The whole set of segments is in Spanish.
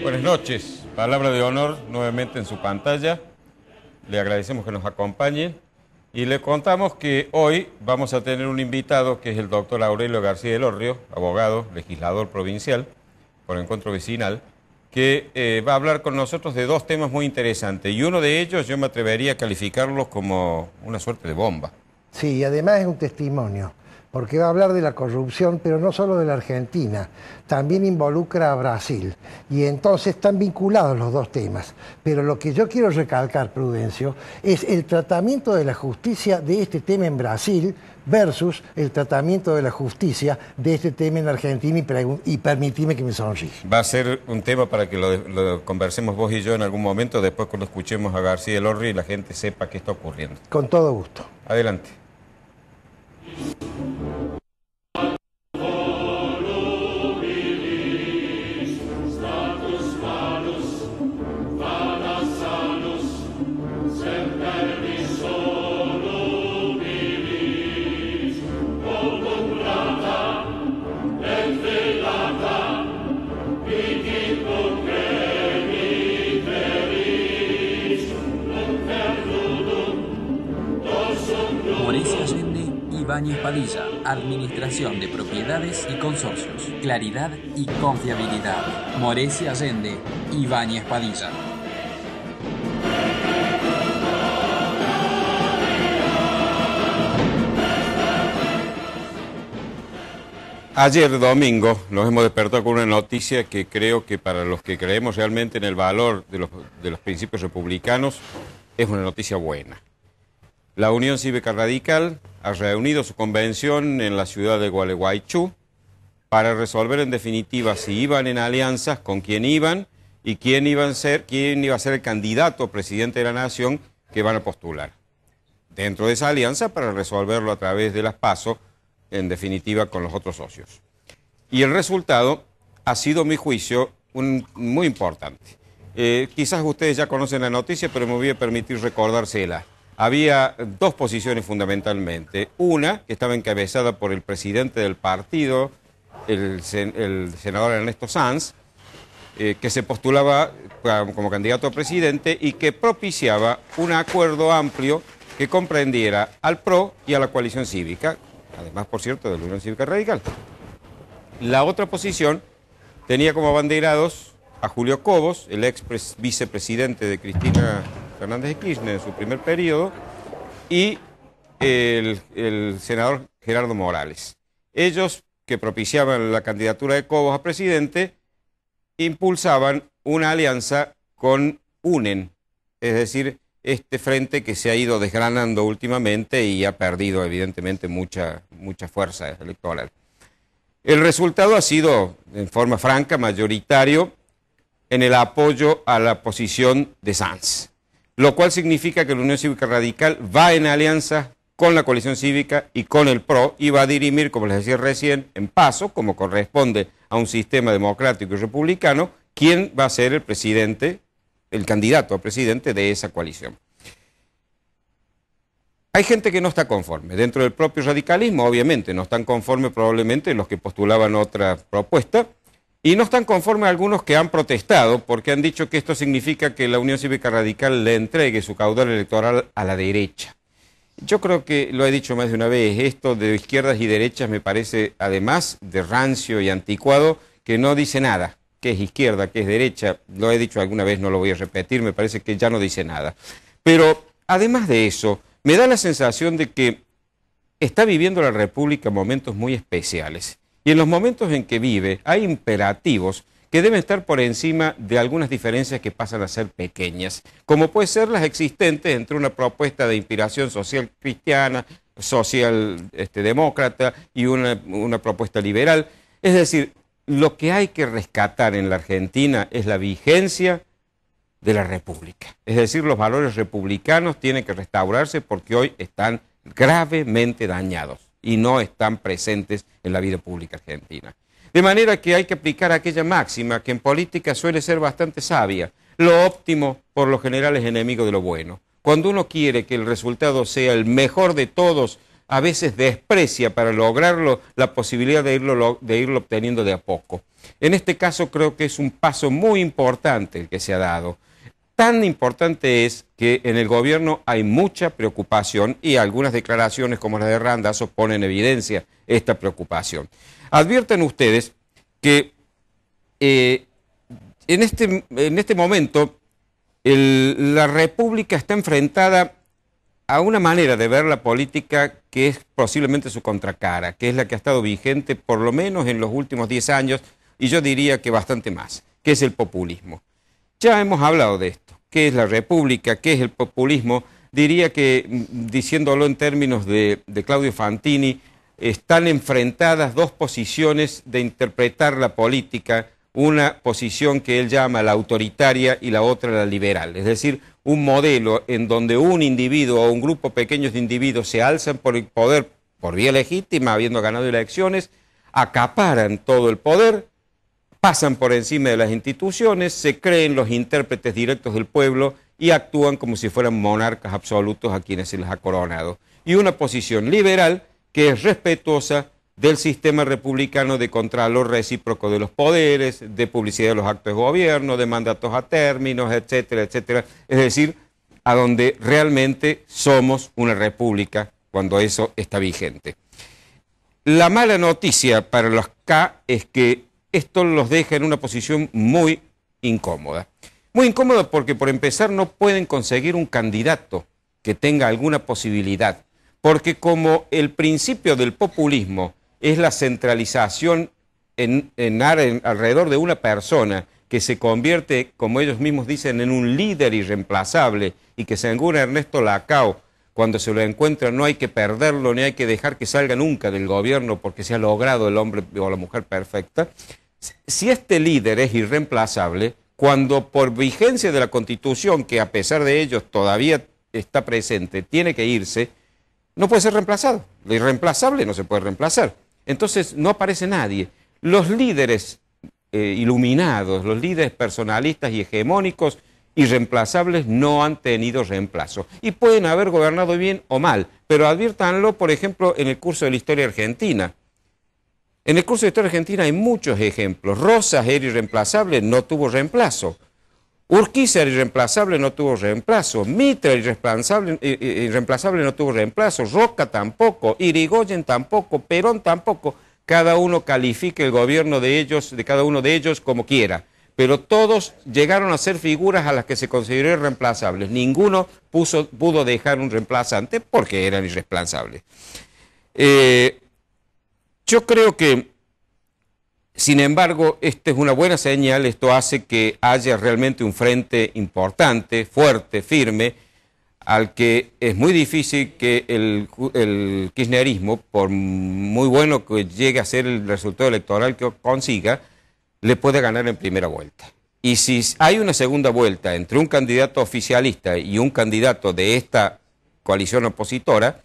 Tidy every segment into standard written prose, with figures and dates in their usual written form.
Buenas noches. Palabra de honor nuevamente en su pantalla. Le agradecemos que nos acompañe y le contamos que hoy vamos a tener un invitado que es el doctor Aurelio García del Orrio, abogado, legislador provincial por Encuentro Vecinal, que va a hablar con nosotros de dos temas muy interesantes y uno de ellos yo me atrevería a calificarlos como una suerte de bomba. Sí, y además es un testimonio, porque va a hablar de la corrupción, pero no solo de la Argentina, también involucra a Brasil. Y entonces están vinculados los dos temas. Pero lo que yo quiero recalcar, Prudencio, es el tratamiento de la justicia de este tema en Brasil versus el tratamiento de la justicia de este tema en Argentina, y permitime que me sonríe. Va a ser un tema para que lo conversemos vos y yo en algún momento, después cuando escuchemos a García del Orrio y la gente sepa qué está ocurriendo. Con todo gusto. Adelante. Ibáñez Padilla, Administración de Propiedades y Consorcios. Claridad y confiabilidad. Morecia Allende, Ibáñez Padilla. Ayer domingo nos hemos despertado con una noticia que creo que para los que creemos realmente en el valor de los principios republicanos es una noticia buena. La Unión Cívica Radical ha reunido su convención en la ciudad de Gualeguaychú para resolver en definitiva si iban en alianzas, con quién iban y quién iba a ser el candidato presidente de la nación que van a postular. Dentro de esa alianza para resolverlo a través de las PASO, en definitiva con los otros socios. Y el resultado ha sido, a mi juicio, muy importante. Quizás ustedes ya conocen la noticia, pero me voy a permitir recordársela. Había dos posiciones fundamentalmente. Una, que estaba encabezada por el presidente del partido, el senador Ernesto Sanz, que se postulaba como candidato a presidente y que propiciaba un acuerdo amplio que comprendiera al PRO y a la coalición cívica, además, por cierto, de la Unión Cívica Radical. La otra posición tenía como abanderados a Julio Cobos, el ex vicepresidente de Cristina Fernández de Kirchner en su primer periodo, y el senador Gerardo Morales. Ellos, que propiciaban la candidatura de Cobos a presidente, impulsaban una alianza con UNEN, es decir, este frente que se ha ido desgranando últimamente y ha perdido evidentemente mucha fuerza electoral. El resultado ha sido, en forma franca, mayoritario en el apoyo a la posición de Sanz, lo cual significa que la Unión Cívica Radical va en alianza con la coalición cívica y con el PRO y va a dirimir, como les decía recién, en paso, como corresponde a un sistema democrático y republicano, quién va a ser el presidente, el candidato a presidente de esa coalición. Hay gente que no está conforme. Dentro del propio radicalismo, obviamente, no están conformes probablemente los que postulaban otra propuesta, y no están conformes algunos que han protestado porque han dicho que esto significa que la Unión Cívica Radical le entregue su caudal electoral a la derecha. Yo creo que lo he dicho más de una vez, esto de izquierdas y derechas me parece, además de rancio y anticuado, que no dice nada. ¿Qué es izquierda, qué es derecha? Lo he dicho alguna vez, no lo voy a repetir, me parece que ya no dice nada. Pero, además de eso, me da la sensación de que está viviendo la República momentos muy especiales. Y en los momentos en que vive hay imperativos que deben estar por encima de algunas diferencias que pasan a ser pequeñas, como pueden ser las existentes entre una propuesta de inspiración social cristiana, social demócrata y una propuesta liberal. Es decir, lo que hay que rescatar en la Argentina es la vigencia de la República. Es decir, los valores republicanos tienen que restaurarse porque hoy están gravemente dañados y no están presentes en la vida pública argentina. De manera que hay que aplicar aquella máxima que en política suele ser bastante sabia. Lo óptimo, por lo general, es enemigo de lo bueno. Cuando uno quiere que el resultado sea el mejor de todos a veces desprecia para lograrlo la posibilidad de irlo obteniendo de a poco. En este caso creo que es un paso muy importante el que se ha dado. Tan importante es que en el gobierno hay mucha preocupación y algunas declaraciones como la de Randazzo ponen en evidencia esta preocupación. Advierten ustedes que en este momento la República está enfrentada a una manera de ver la política que es posiblemente su contracara, que es la que ha estado vigente por lo menos en los últimos 10 años, y yo diría que bastante más, que es el populismo. Ya hemos hablado de esto. ¿Qué es la República? ¿Qué es el populismo? Diría que, diciéndolo en términos de Claudio Fantini, están enfrentadas dos posiciones de interpretar la política, una posición que él llama la autoritaria y la otra la liberal, es decir, un modelo en donde un individuo o un grupo pequeño de individuos se alzan por el poder por vía legítima, habiendo ganado elecciones, acaparan todo el poder, pasan por encima de las instituciones, se creen los intérpretes directos del pueblo y actúan como si fueran monarcas absolutos a quienes se les ha coronado. Y una posición liberal que es respetuosa del sistema republicano de contralor recíproco de los poderes, de publicidad de los actos de gobierno, de mandatos a términos, etcétera, etcétera. Es decir, a donde realmente somos una república cuando eso está vigente. La mala noticia para los K es que esto los deja en una posición muy incómoda. Muy incómoda porque, por empezar, no pueden conseguir un candidato que tenga alguna posibilidad. Porque como el principio del populismo es la centralización alrededor de una persona que se convierte, como ellos mismos dicen, en un líder irreemplazable y que según Ernesto Lacao, cuando se lo encuentra no hay que perderlo ni hay que dejar que salga nunca del gobierno porque se ha logrado el hombre o la mujer perfecta. Si este líder es irreemplazable, cuando por vigencia de la Constitución, que a pesar de ellos todavía está presente, tiene que irse, no puede ser reemplazado. Lo irreemplazable no se puede reemplazar. Entonces no aparece nadie. Los líderes iluminados, los líderes personalistas y hegemónicos irreemplazables no han tenido reemplazo. Y pueden haber gobernado bien o mal, pero adviértanlo, por ejemplo, en el curso de la historia argentina. En el curso de la historia argentina hay muchos ejemplos. Rosas era irreemplazable, no tuvo reemplazo. Urquiza era irreemplazable, no tuvo reemplazo. Mitre irreemplazable, no tuvo reemplazo. Roca tampoco. Irigoyen tampoco. Perón tampoco. Cada uno califica el gobierno de ellos, de cada uno de ellos como quiera. Pero todos llegaron a ser figuras a las que se consideró irreemplazables. Ninguno pudo dejar un reemplazante porque eran irreemplazables. Yo creo que, sin embargo, esta es una buena señal. Esto hace que haya realmente un frente importante, fuerte, firme, al que es muy difícil que el kirchnerismo, por muy bueno que llegue a ser el resultado electoral que consiga, le puede ganar en primera vuelta. Y si hay una segunda vuelta entre un candidato oficialista y un candidato de esta coalición opositora,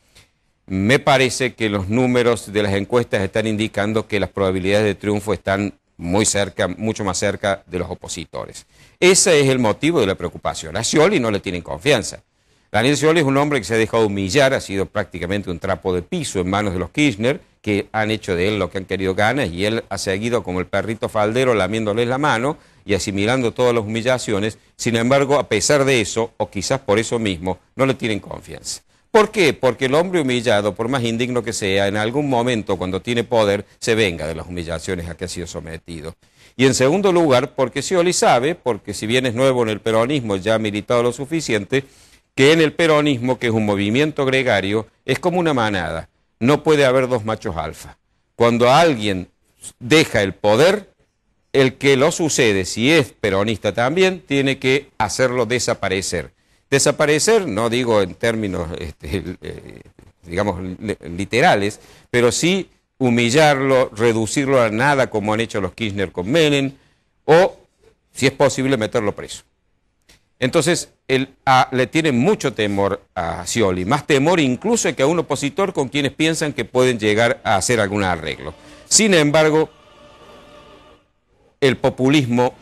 me parece que los números de las encuestas están indicando que las probabilidades de triunfo están muy cerca, mucho más cerca de los opositores. Ese es el motivo de la preocupación. A Scioli no le tienen confianza. Daniel Scioli es un hombre que se ha dejado humillar, ha sido prácticamente un trapo de piso en manos de los Kirchner, que han hecho de él lo que han querido ganas, y él ha seguido como el perrito faldero lamiéndoles la mano y asimilando todas las humillaciones. Sin embargo, a pesar de eso, o quizás por eso mismo, no le tienen confianza. ¿Por qué? Porque el hombre humillado, por más indigno que sea, en algún momento cuando tiene poder, se venga de las humillaciones a que ha sido sometido. Y en segundo lugar, porque Scioli sabe, porque si bien es nuevo en el peronismo, ya ha militado lo suficiente, que en el peronismo, que es un movimiento gregario, es como una manada. No puede haber dos machos alfa. Cuando alguien deja el poder, el que lo sucede, si es peronista también, tiene que hacerlo desaparecer. Desaparecer, no digo en términos, digamos, literales, pero sí humillarlo, reducirlo a nada como han hecho los Kirchner con Menem, o, si es posible, meterlo preso. Entonces, le tienen mucho temor a Scioli, más temor incluso que a un opositor con quienes piensan que pueden llegar a hacer algún arreglo. Sin embargo, el populismo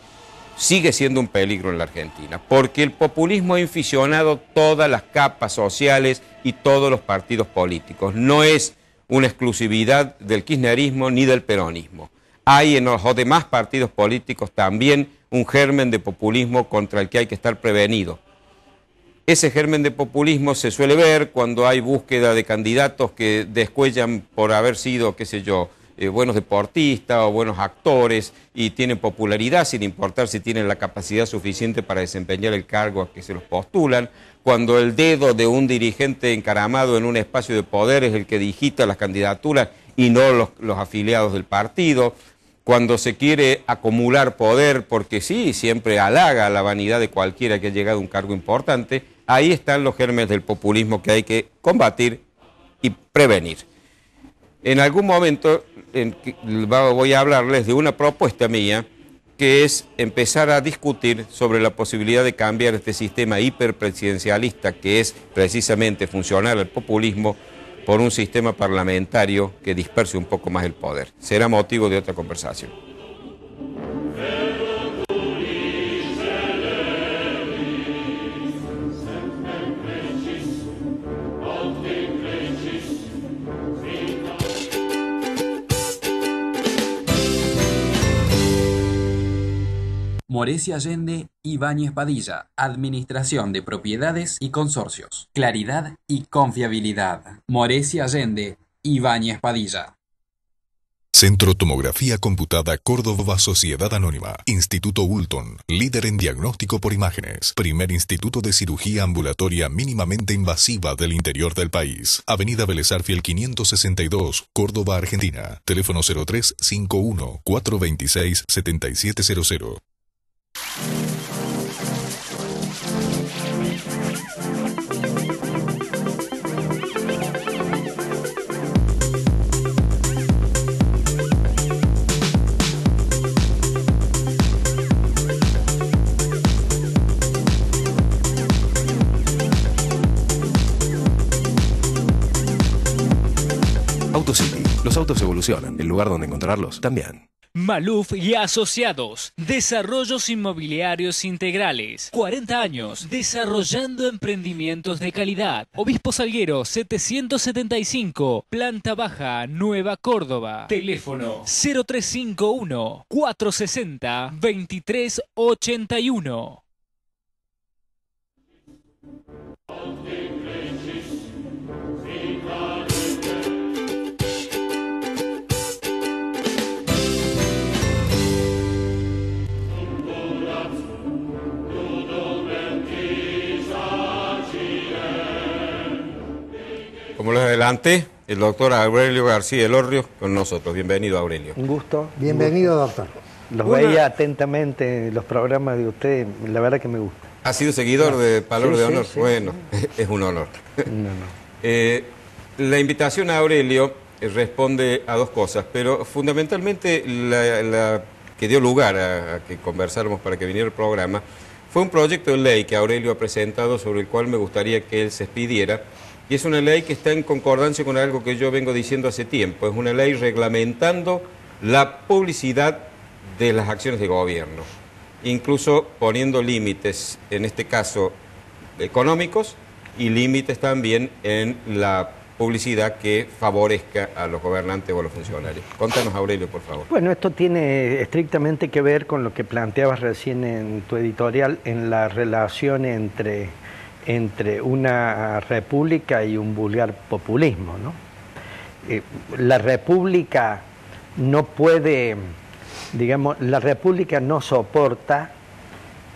sigue siendo un peligro en la Argentina, porque el populismo ha inficionado todas las capas sociales y todos los partidos políticos. No es una exclusividad del kirchnerismo ni del peronismo. Hay en los demás partidos políticos también un germen de populismo contra el que hay que estar prevenido. Ese germen de populismo se suele ver cuando hay búsqueda de candidatos que descuellan por haber sido, qué sé yo, buenos deportistas o buenos actores y tienen popularidad sin importar si tienen la capacidad suficiente para desempeñar el cargo a que se los postulan, cuando el dedo de un dirigente encaramado en un espacio de poder es el que digita las candidaturas y no los afiliados del partido, cuando se quiere acumular poder porque sí, siempre halaga la vanidad de cualquiera que ha llegado a un cargo importante, ahí están los gérmenes del populismo que hay que combatir y prevenir. En algún momento voy a hablarles de una propuesta mía que es empezar a discutir sobre la posibilidad de cambiar este sistema hiperpresidencialista que es precisamente funcional al populismo por un sistema parlamentario que disperse un poco más el poder. Será motivo de otra conversación. Morecia Allende, Ibáñez Padilla, Administración de Propiedades y Consorcios. Claridad y confiabilidad. Morecia Allende, Ibáñez Padilla. Centro Tomografía Computada Córdoba Sociedad Anónima. Instituto Ulton, líder en diagnóstico por imágenes. Primer instituto de cirugía ambulatoria mínimamente invasiva del interior del país. Avenida Vélez Arfiel 562, Córdoba, Argentina. Teléfono 0351 426 7700. AutoCity. Los autos evolucionan. El lugar donde encontrarlos también. Maluf y Asociados, desarrollos inmobiliarios integrales, 40 años, desarrollando emprendimientos de calidad. Obispo Salguero 775, planta baja, Nueva Córdoba. Teléfono 0351 460 2381. Como les adelanté, el doctor Aurelio García Elorrio con nosotros. Bienvenido, Aurelio. Un gusto. Bienvenido, doctor. Los veía atentamente los programas de usted, la verdad que me gusta. ¿Ha sido seguidor de Palabra de Honor? Sí. Bueno, es un honor. No. La invitación a Aurelio responde a dos cosas, pero fundamentalmente la que dio lugar a que conversáramos para que viniera el programa fue un proyecto de ley que Aurelio ha presentado sobre el cual me gustaría que él se expidiera. Y es una ley que está en concordancia con algo que yo vengo diciendo hace tiempo. Es una ley reglamentando la publicidad de las acciones de gobierno, incluso poniendo límites, en este caso económicos, y límites también en la publicidad que favorezca a los gobernantes o a los funcionarios. Contanos, Aurelio, por favor. Bueno, esto tiene estrictamente que ver con lo que planteabas recién en tu editorial, en la relación entre una república y un vulgar populismo, ¿no? La república no puede, digamos, la república no soporta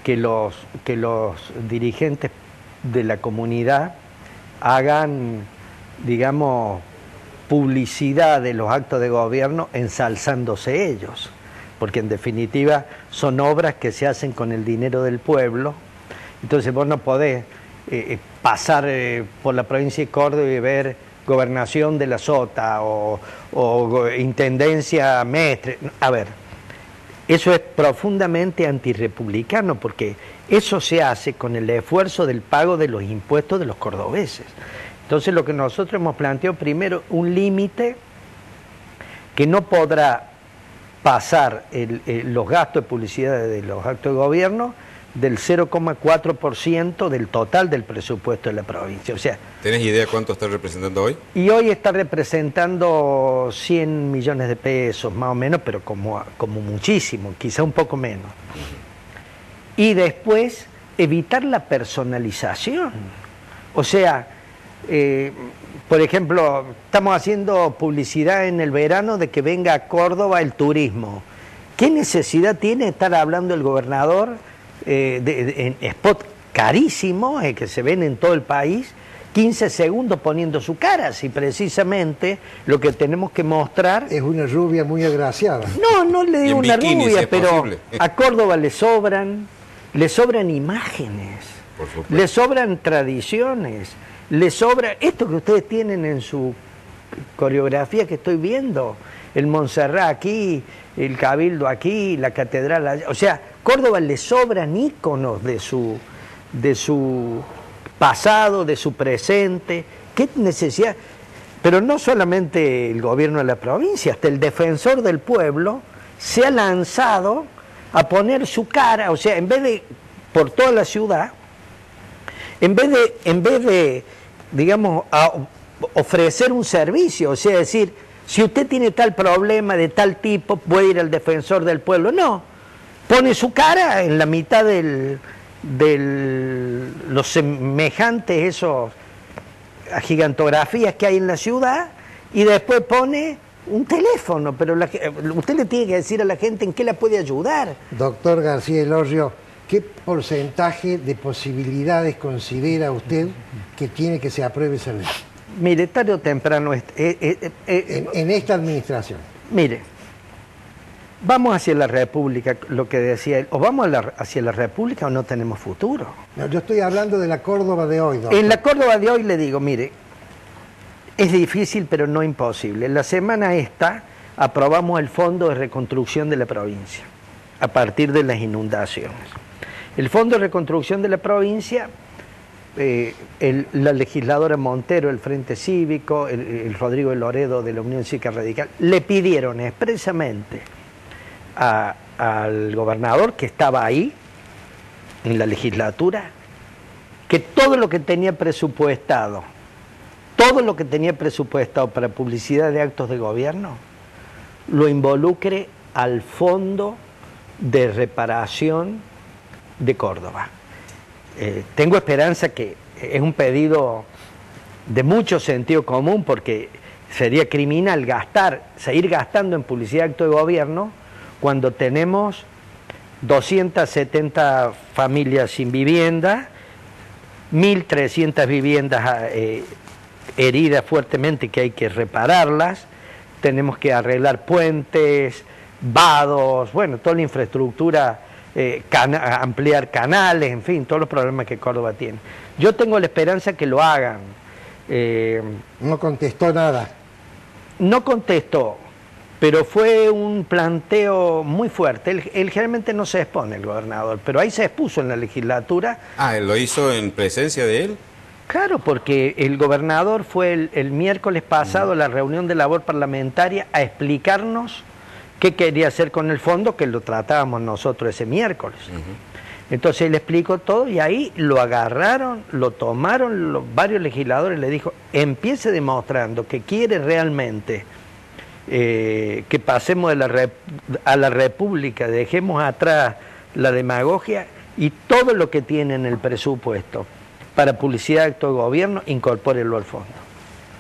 que los dirigentes de la comunidad hagan, digamos, publicidad de los actos de gobierno ensalzándose ellos, porque en definitiva son obras que se hacen con el dinero del pueblo. Entonces vos no podés pasar por la provincia de Córdoba y ver gobernación de la Sota o intendencia Mestre. A ver, eso es profundamente antirrepublicano, porque eso se hace con el esfuerzo del pago de los impuestos de los cordobeses. Entonces lo que nosotros hemos planteado primero, un límite que no podrá pasar los gastos de publicidad de los actos de gobierno del 0,4% del total del presupuesto de la provincia. O sea, ¿tenés idea cuánto está representando hoy? y hoy está representando 100 millones de pesos, más o menos, pero como muchísimo, quizá un poco menos. Y después, evitar la personalización. O sea, por ejemplo, estamos haciendo publicidad en el verano de que venga a Córdoba el turismo. ¿Qué necesidad tiene estar hablando el gobernador en spot carísimos que se ven en todo el país, 15 segundos poniendo su cara? Si precisamente lo que tenemos que mostrar... Es una rubia muy agraciada. No le digo una bikini, rubia, si es pero posible. a Córdoba le sobran imágenes, Por supuesto. le sobran tradiciones, le sobra esto que ustedes tienen en su coreografía que estoy viendo, el Montserrat aquí, el Cabildo aquí, la Catedral allá. O sea, Córdoba le sobran íconos de su pasado, de su presente. ¿Qué necesidad? Pero no solamente el gobierno de la provincia, hasta el defensor del pueblo se ha lanzado a poner su cara, o sea, en vez de por toda la ciudad, en vez de digamos, ofrecer un servicio, o sea, decir, si usted tiene tal problema de tal tipo, puede ir al defensor del pueblo. No, pone su cara en la mitad de los semejantes, esos gigantografías que hay en la ciudad, y después pone un teléfono, pero usted le tiene que decir a la gente en qué la puede ayudar. Doctor García Elorrio, ¿qué porcentaje de posibilidades considera usted que tiene que se apruebe esa ley? Mire, tarde o temprano... en esta administración. Mire, vamos hacia la República, lo que decía él, o vamos hacia la República o no tenemos futuro. No, yo estoy hablando de la Córdoba de hoy, doctor. En la Córdoba de hoy le digo, mire, es difícil pero no imposible. La semana esta aprobamos el Fondo de Reconstrucción de la provincia, a partir de las inundaciones. El Fondo de Reconstrucción de la provincia, la legisladora Montero, el Frente Cívico, el Rodrigo de Loredo de la Unión Cívica Radical, le pidieron expresamente al gobernador que estaba ahí, en la legislatura, que todo lo que tenía presupuestado para publicidad de actos de gobierno, lo involucre al Fondo de Reparación de Córdoba. Tengo esperanza que es un pedido de mucho sentido común, porque sería criminal seguir gastando en publicidad de actos de gobierno cuando tenemos 270 familias sin vivienda, 1.300 viviendas heridas fuertemente que hay que repararlas, tenemos que arreglar puentes, vados, bueno, toda la infraestructura, ampliar canales, en fin, todos los problemas que Córdoba tiene. Yo tengo la esperanza que lo hagan. No contestó nada. No contestó, pero fue un planteo muy fuerte. Él generalmente no se expone, el gobernador, pero ahí se expuso en la legislatura. Ah, ¿lo hizo en presencia de él? Claro, porque el gobernador fue el miércoles pasado a la reunión de labor parlamentaria a explicarnos qué quería hacer con el fondo, que lo tratábamos nosotros ese miércoles. Entonces él explicó todo y ahí lo agarraron, lo tomaron varios legisladores, le dijo, empiece demostrando que quiere realmente que pasemos a la República, dejemos atrás la demagogia y todo lo que tiene en el presupuesto para publicidad de acto de gobierno, incorpórelo al fondo.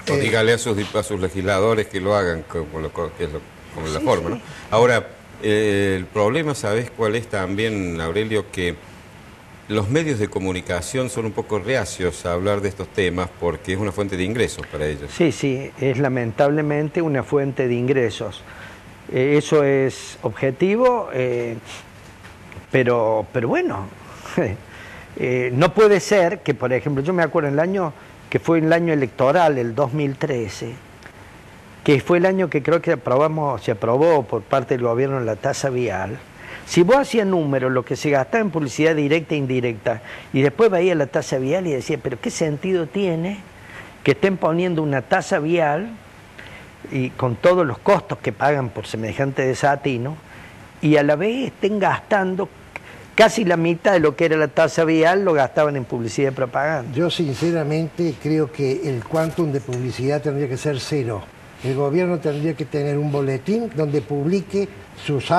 O dígale a sus legisladores que lo hagan, como la forma, ¿no? Ahora, el problema, ¿sabes cuál es también, Aurelio? Que los medios de comunicación son un poco reacios a hablar de estos temas porque es una fuente de ingresos para ellos. Sí, es lamentablemente una fuente de ingresos. Eso es objetivo, pero bueno, no puede ser que, por ejemplo, yo me acuerdo el año que fue el año electoral, el 2013, que fue el año que creo que se aprobó por parte del gobierno la tasa vial. Si vos hacías números, lo que se gastaba en publicidad directa e indirecta, y después veías la tasa vial y decías, pero ¿qué sentido tiene que estén poniendo una tasa vial y con todos los costos que pagan por semejante desatino, y a la vez estén gastando casi la mitad de lo que era la tasa vial lo gastaban en publicidad y propaganda. Yo sinceramente creo que el quantum de publicidad tendría que ser cero. El gobierno tendría que tener un boletín donde publique sus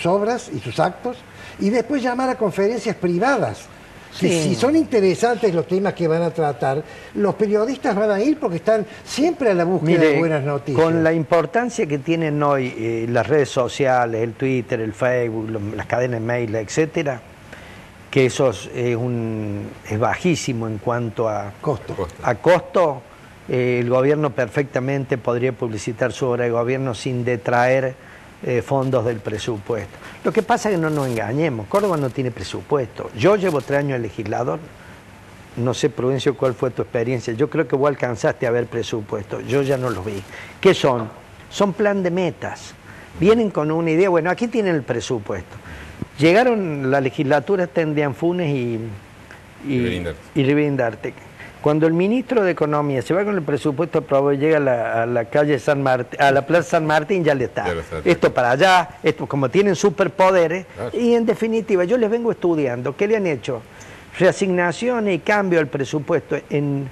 obras y sus actos y después llamar a conferencias privadas. Sí. Si son interesantes los temas que van a tratar, los periodistas van a ir porque están siempre a la búsqueda de buenas noticias. Con la importancia que tienen hoy las redes sociales, el Twitter, el Facebook, las cadenas de mail, etcétera, que eso es bajísimo en cuanto a costo. El gobierno perfectamente podría publicitar su obra de gobierno sin detraer fondos del presupuesto. Lo que pasa es que no nos engañemos, Córdoba no tiene presupuesto. Yo llevo 3 años de legislador, no sé, Prudencio, cuál fue tu experiencia. Yo creo que vos alcanzaste a ver presupuesto, yo ya no los vi. ¿Qué son? Son plan de metas. Vienen con una idea, bueno, aquí tienen el presupuesto. Llegaron la legislatura, tendrían Funes y Rivindarte. Cuando el ministro de Economía se va con el presupuesto aprobado y llega a la calle San Martín, a la Plaza San Martín, ya le está. Esto para allá, esto como tienen superpoderes, claro. Y en definitiva, yo les vengo estudiando. ¿Qué le han hecho? Reasignaciones y cambio al presupuesto. En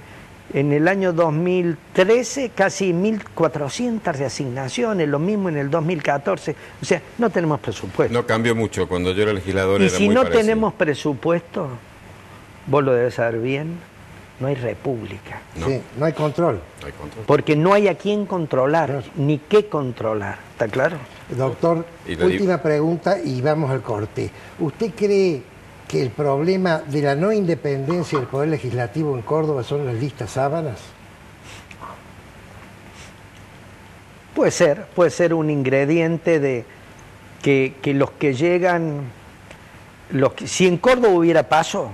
el año 2013, casi 1.400 reasignaciones, lo mismo en el 2014. O sea, no tenemos presupuesto. No cambió mucho. Cuando yo era legislador y era si muy no parecido. Tenemos presupuesto, vos lo debes saber bien, no hay república. No. Sí, no hay control. No hay control. Porque no hay a quién controlar, ni qué controlar. ¿Está claro? Doctor, última pregunta y vamos al corte. ¿Usted cree que el problema de la no independencia del Poder Legislativo en Córdoba son las listas sábanas? Puede ser un ingrediente de que los que llegan, si en Córdoba hubiera paso,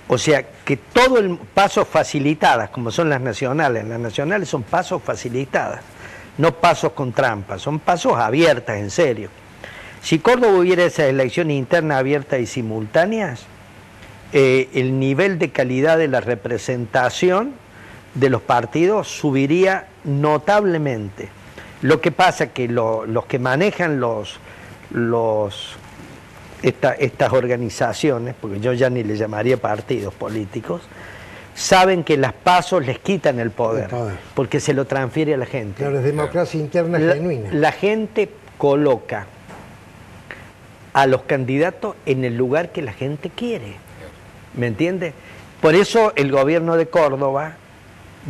o sea, que todo el pasos facilitadas, como son las nacionales son pasos facilitadas, no pasos con trampas, son pasos abiertas, en serio. Si Córdoba hubiera esas elecciones internas abiertas y simultáneas, el nivel de calidad de la representación de los partidos subiría notablemente. Lo que pasa es que los que manejan estas organizaciones, porque yo ya ni le llamaría partidos políticos, saben que las pasos les quitan el poder, porque se lo transfiere a la gente. Claro, es democracia interna genuina. La gente coloca a los candidatos en el lugar que la gente quiere, ¿me entiende? Por eso el gobierno de Córdoba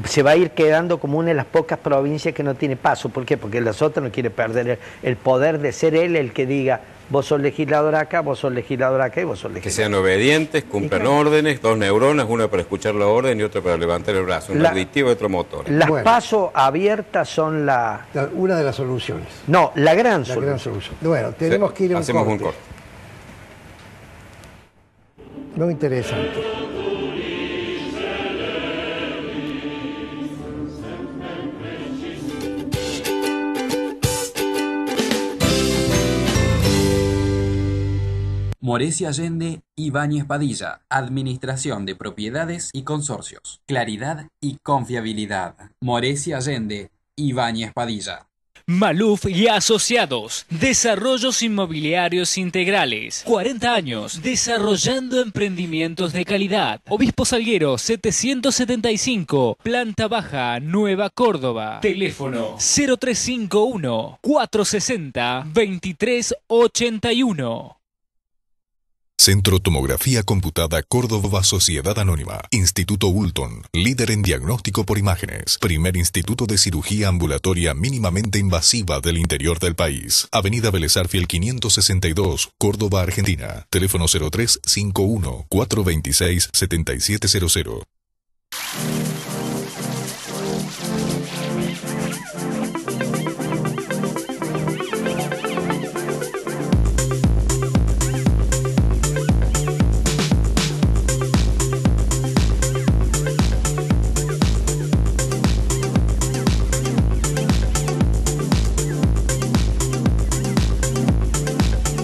se va a ir quedando como una de las pocas provincias que no tiene paso. ¿Por qué? Porque las otras no quiere perder el poder de ser él el que diga: vos sos legislador acá, vos sos legislador acá y vos sos legislador. Que sean obedientes, cumplan órdenes, 2 neuronas, una para escuchar la orden y otra para levantar el brazo, un auditivo y otro motor. Las pasos abiertas son una de las soluciones. No, la gran solución. Bueno, tenemos que ir a un Hacemos corte. un corte. Muy interesante. Morecia Allende, Ibáñez Padilla, Administración de Propiedades y Consorcios. Claridad y confiabilidad. Morecia Allende, Ibáñez Padilla. Maluf y Asociados, Desarrollos Inmobiliarios Integrales, 40 años, desarrollando emprendimientos de calidad. Obispo Salguero 775, Planta Baja, Nueva Córdoba. Teléfono 0351 460 2381. Centro Tomografía Computada Córdoba Sociedad Anónima. Instituto Ulton, líder en diagnóstico por imágenes. Primer instituto de cirugía ambulatoria mínimamente invasiva del interior del país. Avenida Vélez Arfiel 562, Córdoba, Argentina. Teléfono 0351 426 7700.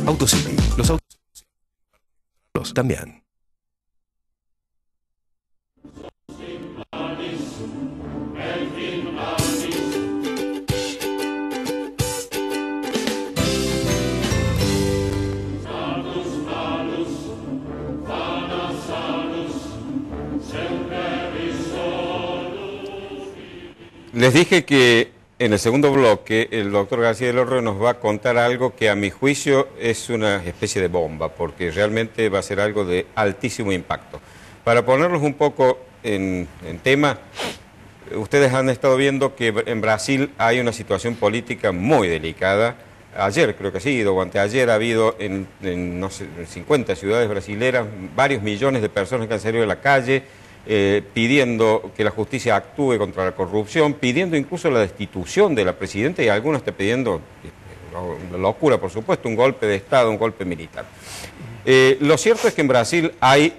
AutoCity. Los autos también. Les dije que en el segundo bloque el doctor García del Horro nos va a contar algo que a mi juicio es una especie de bomba, porque realmente va a ser algo de altísimo impacto. Para ponernos un poco en tema, ustedes han estado viendo que en Brasil hay una situación política muy delicada. Ayer, creo que sí, o anteayer, ha habido en no sé, 50 ciudades brasileras varios millones de personas que han salido de la calle pidiendo que la justicia actúe contra la corrupción, pidiendo incluso la destitución de la presidenta y algunos están pidiendo, la locura por supuesto, un golpe de Estado, un golpe militar. Lo cierto es que en Brasil hay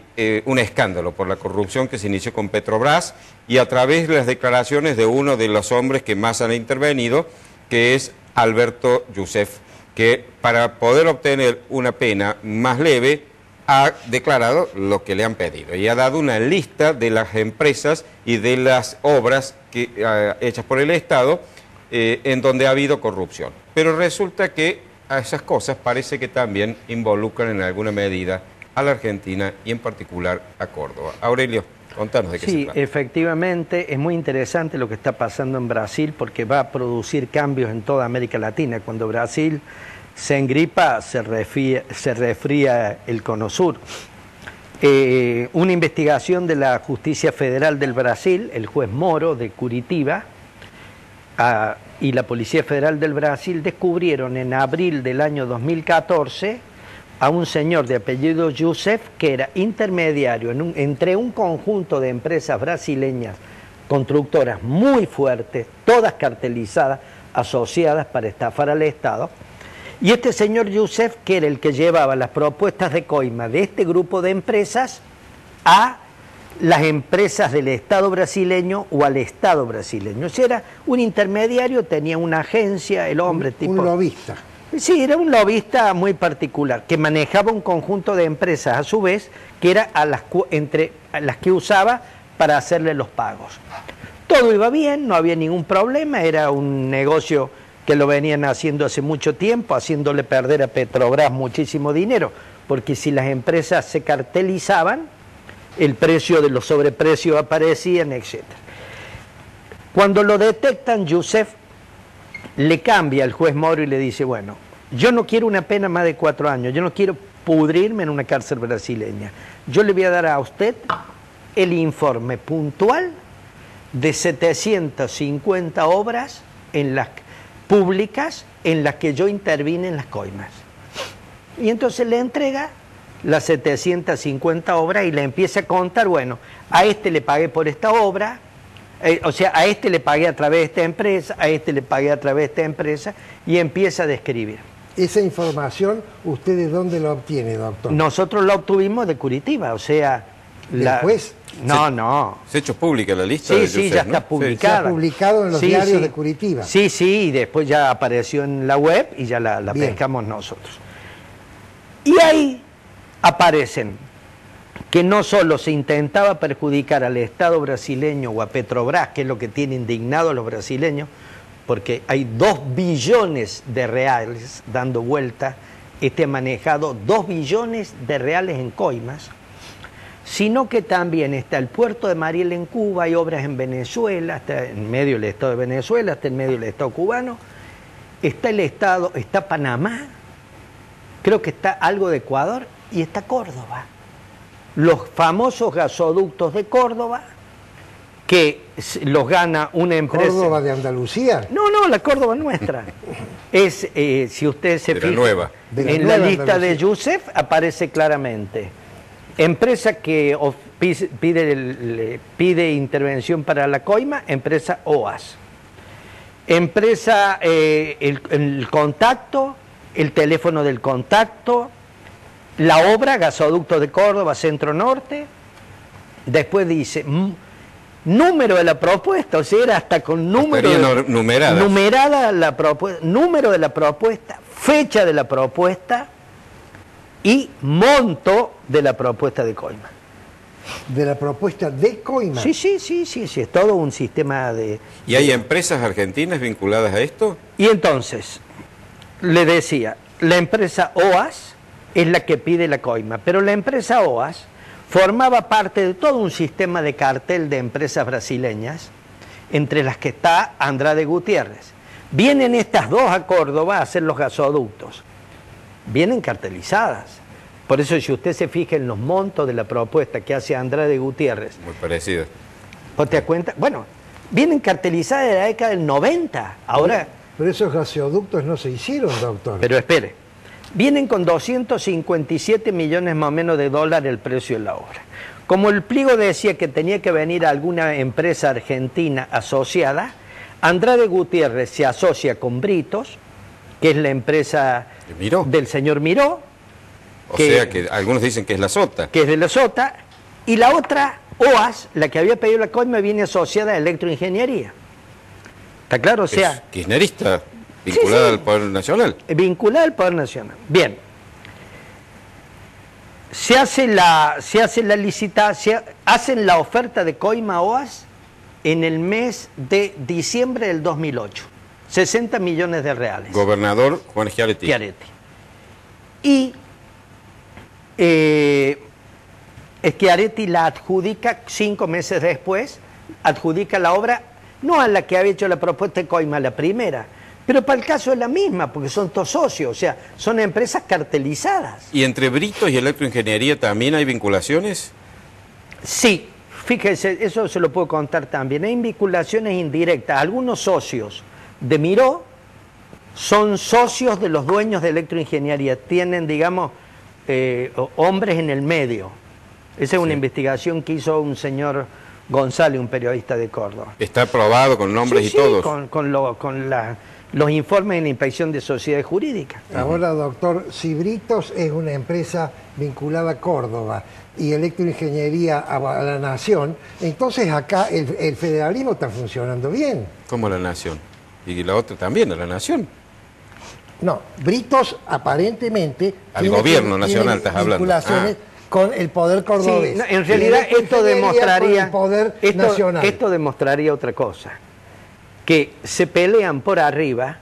un escándalo por la corrupción que se inició con Petrobras y a través de las declaraciones de uno de los hombres que más han intervenido, que es Alberto Youssef, que para poder obtener una pena más leve ha declarado lo que le han pedido y ha dado una lista de las empresas y de las obras hechas por el Estado en donde ha habido corrupción. Pero resulta que a esas cosas parece que también involucran en alguna medida a la Argentina y en particular a Córdoba. Aurelio, contanos de qué se trata. Sí, efectivamente, es muy interesante lo que está pasando en Brasil porque va a producir cambios en toda América Latina. Cuando Brasil se engripa, se resfría el Cono Sur. Una investigación de la Justicia Federal del Brasil, el juez Moro de Curitiba, y la Policía Federal del Brasil descubrieron en abril del año 2014 a un señor de apellido Youssef que era intermediario entre un conjunto de empresas brasileñas constructoras muy fuertes, todas cartelizadas, asociadas para estafar al Estado. Y este señor Youssef, que era el que llevaba las propuestas de coima de este grupo de empresas a las empresas del Estado brasileño o al Estado brasileño. O sea, era un intermediario, tenía una agencia, el hombre tipo... Un lobista. Sí, era un lobista muy particular, que manejaba un conjunto de empresas a su vez, que era entre las que usaba para hacerle los pagos. Todo iba bien, no había ningún problema, era un negocio que lo venían haciendo hace mucho tiempo, haciéndole perder a Petrobras muchísimo dinero, porque si las empresas se cartelizaban, el precio de los sobreprecios aparecían, etc. Cuando lo detectan, Youssef le cambia al juez Moro y le dice, bueno, yo no quiero una pena más de 4 años, yo no quiero pudrirme en una cárcel brasileña, yo le voy a dar a usted el informe puntual de 750 obras en las públicas en las que yo intervine en las coimas. Y entonces le entrega las 750 obras y le empieza a contar, bueno, a este le pagué por esta obra, o sea, a este le pagué a través de esta empresa, a este le pagué a través de esta empresa, y empieza a describir. ¿Esa información usted de dónde la obtiene, doctor? Nosotros la obtuvimos de Curitiba, o sea... ¿Del juez? No. ¿Se ha hecho pública la lista? Sí, de sí, Youssef, ya ¿no? está publicada. Se ha publicado en los diarios de Curitiba. Sí, sí, y después ya apareció en la web y ya la pescamos nosotros. Y ahí aparecen que no solo se intentaba perjudicar al Estado brasileño o a Petrobras, que es lo que tiene indignado a los brasileños, porque hay 2 billones de reales dando vuelta, manejado 2 billones de reales en coimas, sino que también está el puerto de Mariel en Cuba, hay obras en Venezuela, está en medio del Estado de Venezuela, está en medio del Estado cubano, está Panamá, creo que está algo de Ecuador y está Córdoba. Los famosos gasoductos de Córdoba, que los gana una empresa... ¿Córdoba de Andalucía? No, la Córdoba nuestra. Es, si ustedes se fijan, en la lista de Youssef aparece claramente. Empresa que pide intervención para la coima, empresa OAS. Empresa, el contacto, el teléfono del contacto, la obra, gasoducto de Córdoba, Centro Norte. Después dice, número de la propuesta, o sea, era hasta con número... numerada la propuesta, número de la propuesta, fecha de la propuesta y monto de la propuesta de coima. ¿De la propuesta de coima? Sí, es todo un sistema de... ¿Y hay empresas argentinas vinculadas a esto? Y entonces, le decía, la empresa OAS es la que pide la coima, pero la empresa OAS formaba parte de todo un sistema de cartel de empresas brasileñas entre las que está Andrade Gutiérrez. Vienen estas dos a Córdoba a hacer los gasoductos. Vienen cartelizadas. Por eso, si usted se fija en los montos de la propuesta que hace Andrade Gutiérrez. Muy parecida. ¿Vos te das cuenta? Bueno, vienen cartelizadas de la década del 90. Ahora. Pero esos gasoductos no se hicieron, doctor. Pero espere. Vienen con 257 millones más o menos de dólares el precio de la obra. Como el pliego decía que tenía que venir alguna empresa argentina asociada, Andrade Gutiérrez se asocia con Britos, que es la empresa del señor Miró. O sea que algunos dicen que es la Sota. Que es de la Sota. Y la otra, OAS, la que había pedido la coima, viene asociada a Electroingeniería. ¿Está claro? O sea, es kirchnerista, vinculada al Poder Nacional. Vinculada al Poder Nacional. Bien. Se hace la licitación, hacen la oferta de coima OAS en el mes de diciembre del 2008. 60 millones de reales. Gobernador Juan Schiaretti. Y Schiaretti la adjudica 5 meses después, adjudica la obra, no a la que había hecho la propuesta de coima, a la primera, pero para el caso es la misma, porque son todos socios, o sea, son empresas cartelizadas. ¿Y entre Britos y Electroingeniería también hay vinculaciones? Sí, fíjese, eso se lo puedo contar también. Hay vinculaciones indirectas. Algunos socios de Miró son socios de los dueños de Electroingeniería. Tienen, digamos, hombres en el medio. Esa es una investigación que hizo un señor González, un periodista de Córdoba. ¿Está aprobado con nombres y todos? Con los informes de la Inspección de Sociedades Jurídicas. Ahora, doctor, si Britos es una empresa vinculada a Córdoba y Electroingeniería a la Nación, entonces acá el federalismo está funcionando bien. ¿Cómo la Nación? Y la otra también, a la Nación. No, Britos aparentemente... Al gobierno nacional estás hablando. Vinculaciones con el poder cordobés. Sí, no, en realidad esto demostraría... El poder nacional. Esto demostraría otra cosa. Que se pelean por arriba,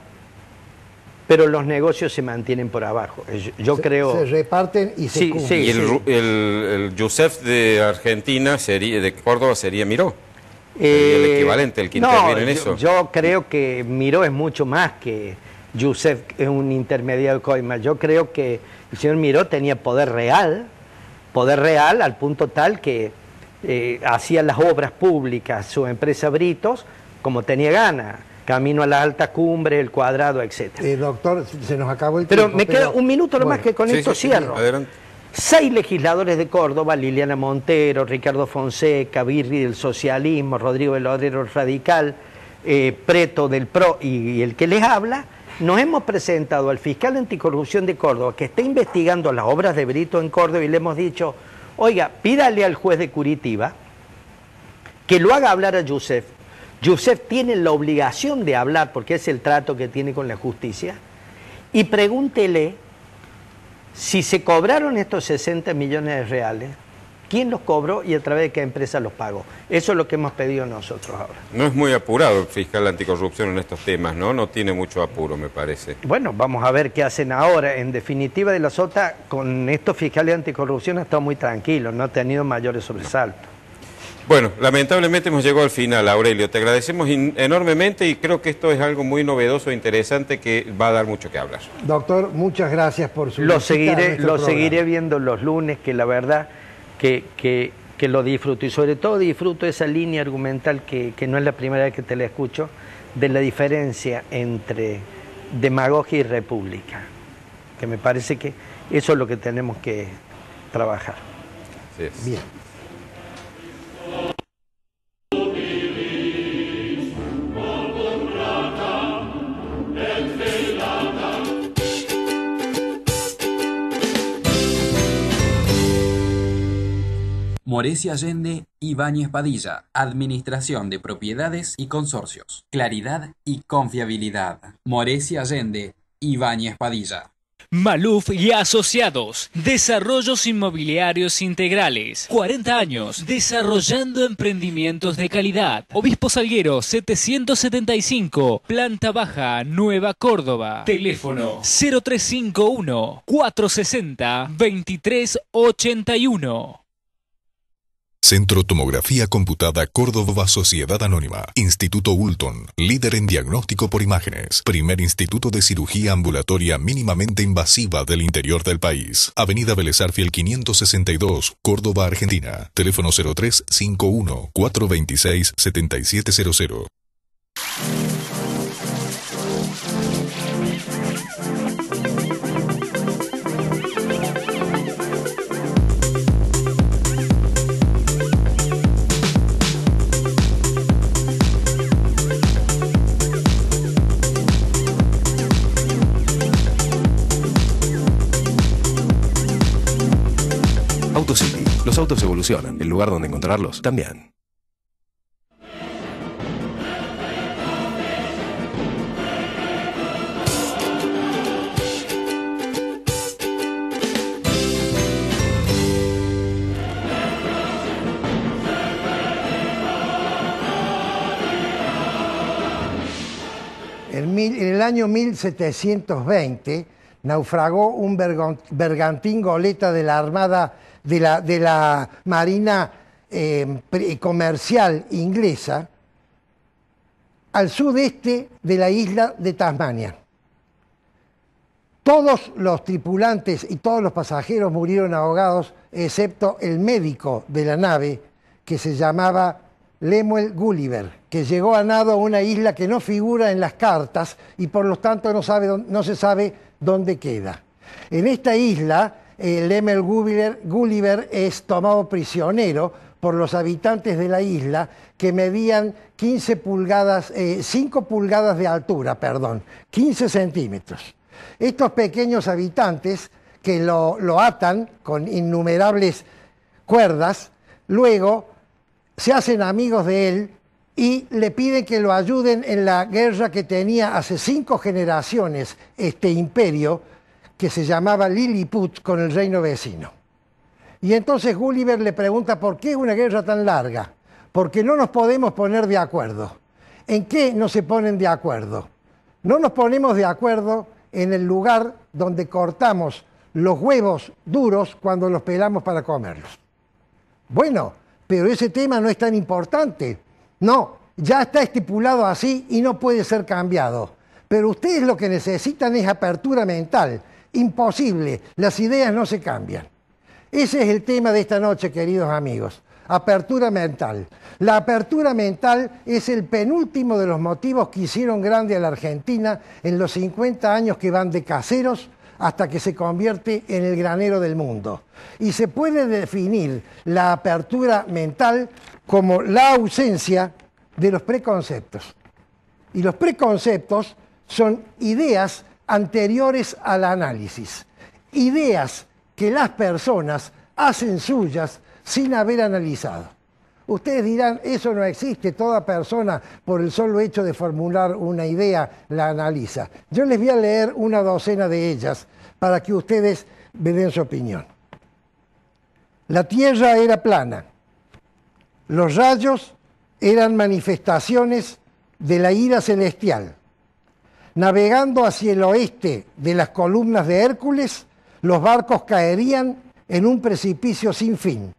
pero los negocios se mantienen por abajo. Yo creo... Se reparten y se cumplen. Y el Yusef de Argentina, de Córdoba, sería Miró. El equivalente, el que interviene en eso. Yo creo que Miró es mucho más que Yusef, es un intermediario de coima. Yo creo que el señor Miró tenía poder real al punto tal que hacía las obras públicas, su empresa Britos, como tenía gana, camino a las altas cumbres, el Cuadrado, etc. Doctor, se nos acabó el tiempo. Pero me queda un minuto nomás que con esto cierro. Adelante. 6 legisladores de Córdoba, Liliana Montero, Ricardo Fonseca, Birri del socialismo, Rodrigo Velodrero radical, Preto del PRO y el que les habla, nos hemos presentado al fiscal anticorrupción de Córdoba, que está investigando las obras de Brito en Córdoba, y le hemos dicho, oiga, pídale al juez de Curitiba que lo haga hablar a Yusef. Yusef tiene la obligación de hablar, porque es el trato que tiene con la justicia, y pregúntele si se cobraron estos 60 millones de reales, quién los cobró y a través de qué empresa los pagó. Eso es lo que hemos pedido nosotros ahora. No es muy apurado el fiscal anticorrupción en estos temas, ¿no? No tiene mucho apuro, me parece. Bueno, vamos a ver qué hacen ahora. En definitiva, de la Sota, con estos fiscales anticorrupción ha estado muy tranquilo, no ha tenido mayores sobresaltos. Bueno, lamentablemente hemos llegado al final, Aurelio. Te agradecemos enormemente y creo que esto es algo muy novedoso e interesante que va a dar mucho que hablar. Doctor, muchas gracias por su visita a nuestro programa. Seguiré viendo los lunes, que la verdad que lo disfruto, y sobre todo disfruto esa línea argumental que no es la primera vez que te la escucho, de la diferencia entre demagogia y república, que me parece que eso es lo que tenemos que trabajar. Así es. Bien. Morecia Allende, Ibáñez Padilla, Administración de Propiedades y Consorcios. Claridad y confiabilidad. Morecia Allende, Ibáñez Padilla. Maluf y Asociados, Desarrollos Inmobiliarios Integrales, 40 años, desarrollando emprendimientos de calidad. Obispo Salguero 775, Planta Baja, Nueva Córdoba. Teléfono 0351 460 2381. Centro Tomografía Computada Córdoba Sociedad Anónima. Instituto Ulton, líder en diagnóstico por imágenes. Primer instituto de cirugía ambulatoria mínimamente invasiva del interior del país. Avenida Vélez Arfiel 562, Córdoba, Argentina. Teléfono 0351 426 7700. AutoCity. Los autos evolucionan. El lugar donde encontrarlos también. En el año 1720 naufragó un bergantín goleta de la Armada de la Marina comercial inglesa al sudeste de la isla de Tasmania. Todos los tripulantes y todos los pasajeros murieron ahogados, excepto el médico de la nave, que se llamaba Lemuel Gulliver, que llegó a nado a una isla que no figura en las cartas y por lo tanto no se sabe dónde queda. En esta isla, Lemuel Gulliver es tomado prisionero por los habitantes de la isla, que medían 5 pulgadas de altura, 15 centímetros. Estos pequeños habitantes, que lo atan con innumerables cuerdas, luego se hacen amigos de él y le piden que lo ayuden en la guerra que tenía hace 5 generaciones este imperio, que se llamaba Lilliput, con el reino vecino. Y entonces Gulliver le pregunta por qué una guerra tan larga, porque no nos podemos poner de acuerdo. ¿En qué no se ponen de acuerdo? No nos ponemos de acuerdo en el lugar donde cortamos los huevos duros cuando los pelamos para comerlos. Bueno, pero ese tema no es tan importante. No, ya está estipulado así y no puede ser cambiado. Pero ustedes lo que necesitan es apertura mental. Imposible, las ideas no se cambian. Ese es el tema de esta noche, queridos amigos. Apertura mental. La apertura mental es el penúltimo de los motivos que hicieron grande a la Argentina en los 50 años que van de caseros hasta que se convierte en el granero del mundo. Y se puede definir la apertura mental como la ausencia de los preconceptos. Y los preconceptos son ideas anteriores al análisis, ideas que las personas hacen suyas sin haber analizado. Ustedes dirán, eso no existe, toda persona por el solo hecho de formular una idea la analiza. Yo les voy a leer una docena de ellas para que ustedes me den su opinión. La Tierra era plana, los rayos eran manifestaciones de la ira celestial. Navegando hacia el oeste de las columnas de Hércules, los barcos caerían en un precipicio sin fin.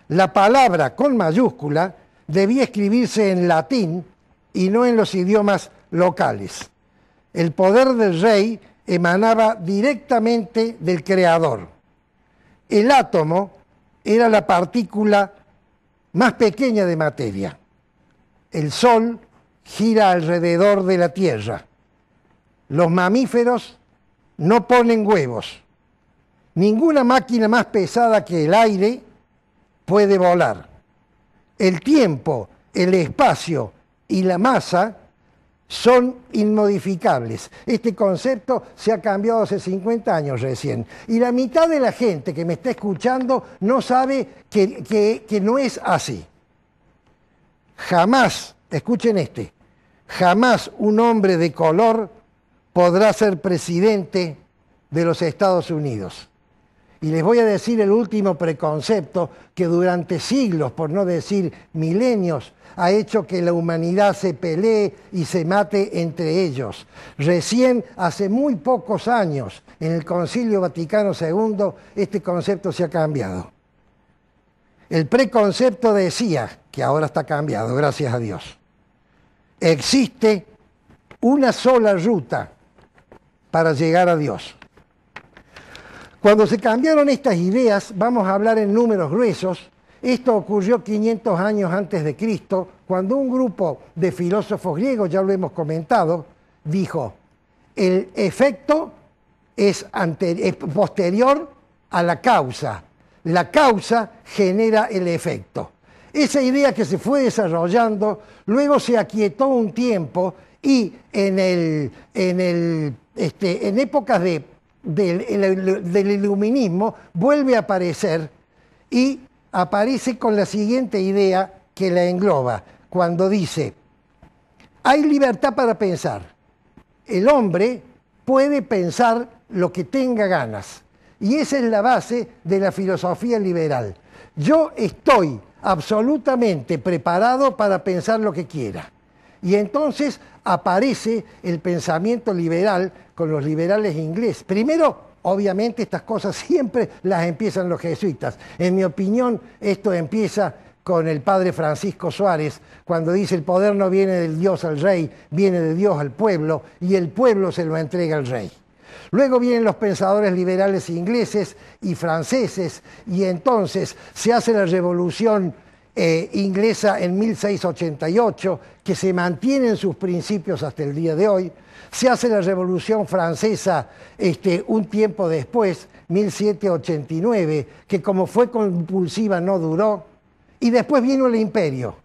La palabra con mayúscula debía escribirse en latín y no en los idiomas locales. El poder del rey emanaba directamente del creador. El átomo era la partícula más pequeña de materia. El sol gira alrededor de la Tierra. Los mamíferos no ponen huevos. Ninguna máquina más pesada que el aire puede volar. El tiempo, el espacio y la masa son inmodificables. Este concepto se ha cambiado hace 50 años recién. Y la mitad de la gente que me está escuchando no sabe que no es así. Jamás, escuchen jamás un hombre de color podrá ser presidente de los Estados Unidos. Y les voy a decir el último preconcepto que durante siglos, por no decir milenios, ha hecho que la humanidad se pelee y se mate entre ellos. Recién, hace muy pocos años, en el Concilio Vaticano II, este concepto se ha cambiado. El preconcepto decía, que ahora está cambiado, gracias a Dios, existe una sola ruta para llegar a Dios. Cuando se cambiaron estas ideas, vamos a hablar en números gruesos, esto ocurrió 500 años antes de Cristo, cuando un grupo de filósofos griegos, ya lo hemos comentado, dijo, el efecto es posterior a la causa genera el efecto. Esa idea que se fue desarrollando, luego se aquietó un tiempo y en épocas del iluminismo vuelve a aparecer y aparece con la siguiente idea que la engloba, cuando dice, hay libertad para pensar, el hombre puede pensar lo que tenga ganas, y esa es la base de la filosofía liberal. Yo estoy absolutamente preparado para pensar lo que quiera. Y entonces aparece el pensamiento liberal con los liberales ingleses. Primero, obviamente, estas cosas siempre las empiezan los jesuitas. En mi opinión, esto empieza con el padre Francisco Suárez, cuando dice el poder no viene del Dios al rey, viene de Dios al pueblo, y el pueblo se lo entrega al rey. Luego vienen los pensadores liberales ingleses y franceses, y entonces se hace la revolución inglesa en 1688, que se mantienen sus principios hasta el día de hoy. Se hace la revolución francesa un tiempo después, 1789, que como fue compulsiva no duró. Y después vino el imperio.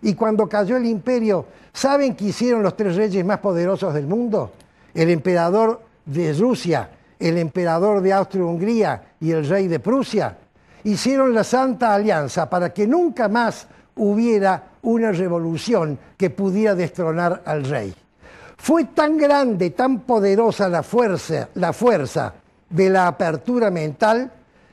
Y cuando cayó el imperio, ¿saben qué hicieron los tres reyes más poderosos del mundo? El emperador de Rusia, el emperador de Austria-Hungría y el rey de Prusia. Hicieron la Santa Alianza para que nunca más hubiera una revolución que pudiera destronar al rey. Fue tan grande, tan poderosa la fuerza de la apertura mental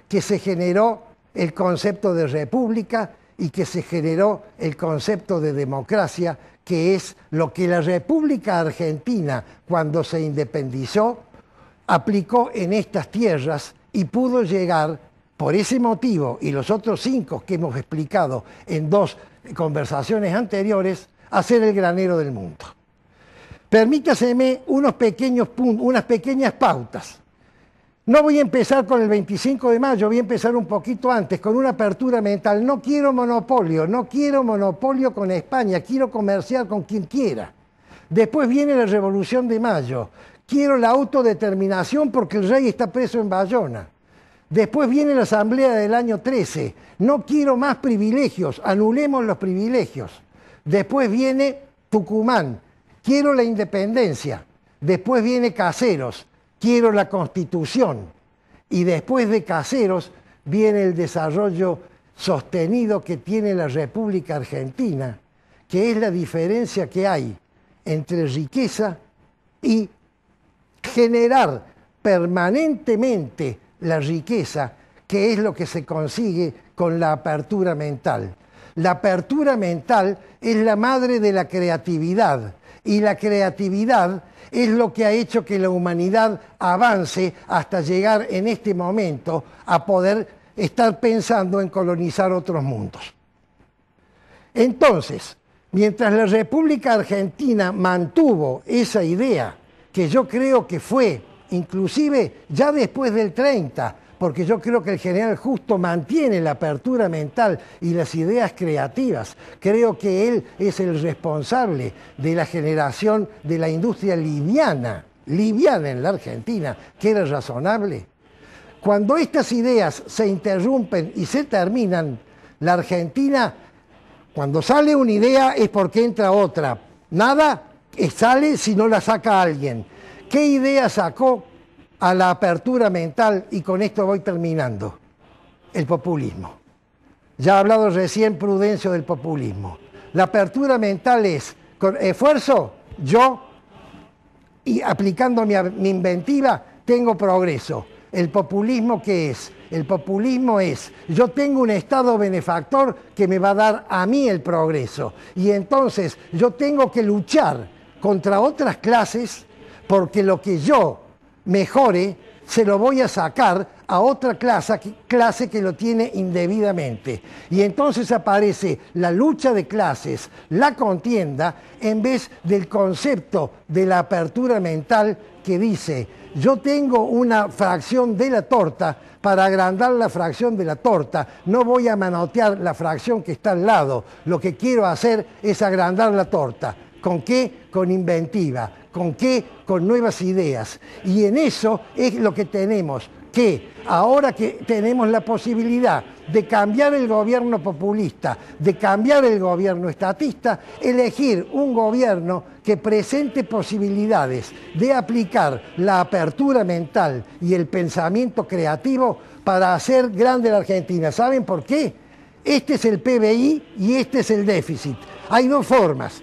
que se generó el concepto de república y que se generó el concepto de democracia, que es lo que la República Argentina, cuando se independizó, aplicó en estas tierras y pudo llegar, por ese motivo y los otros 5 que hemos explicado en 2 conversaciones anteriores, a ser el granero del mundo. Permítaseme unas pequeñas pautas. No voy a empezar con el 25 de mayo, voy a empezar un poquito antes, con una apertura mental. No quiero monopolio con España, quiero comerciar con quien quiera. Después viene la Revolución de Mayo, quiero la autodeterminación porque el rey está preso en Bayona. Después viene la Asamblea del año 13, no quiero más privilegios, anulemos los privilegios. Después viene Tucumán, quiero la independencia. Después viene Caseros, quiero la Constitución. Y después de Caseros viene el desarrollo sostenido que tiene la República Argentina, que es la diferencia que hay entre riqueza y generar permanentemente la riqueza, que es lo que se consigue con la apertura mental. La apertura mental es la madre de la creatividad, y la creatividad es lo que ha hecho que la humanidad avance hasta llegar en este momento a poder estar pensando en colonizar otros mundos. Entonces, mientras la República Argentina mantuvo esa idea, que yo creo que fue inclusive ya después del 30, porque yo creo que el general Justo mantiene la apertura mental y las ideas creativas. Creo que él es el responsable de la generación de la industria liviana en la Argentina, que era razonable. Cuando estas ideas se interrumpen y se terminan, la Argentina, cuando sale una idea es porque entra otra. Nada sale si no la saca alguien. ¿Qué idea sacó a la apertura mental? Y con esto voy terminando. El populismo. Ya ha hablado recién Prudencio del populismo. La apertura mental es, con esfuerzo, yo, y aplicando mi inventiva, tengo progreso. ¿El populismo qué es? El populismo es, yo tengo un Estado benefactor que me va a dar a mí el progreso. Y entonces yo tengo que luchar contra otras clases porque lo que yo mejore se lo voy a sacar a otra clase que lo tiene indebidamente. Y entonces aparece la lucha de clases, la contienda, en vez del concepto de la apertura mental que dice: yo tengo una fracción de la torta, para agrandar la fracción de la torta no voy a manotear la fracción que está al lado, lo que quiero hacer es agrandar la torta. ¿Con qué? Con inventiva. ¿Con qué? Con nuevas ideas. Y en eso es lo que tenemos que, ahora que tenemos la posibilidad de cambiar el gobierno populista, de cambiar el gobierno estatista, elegir un gobierno que presente posibilidades de aplicar la apertura mental y el pensamiento creativo para hacer grande la Argentina. ¿Saben por qué? Este es el PBI y este es el déficit. Hay dos formas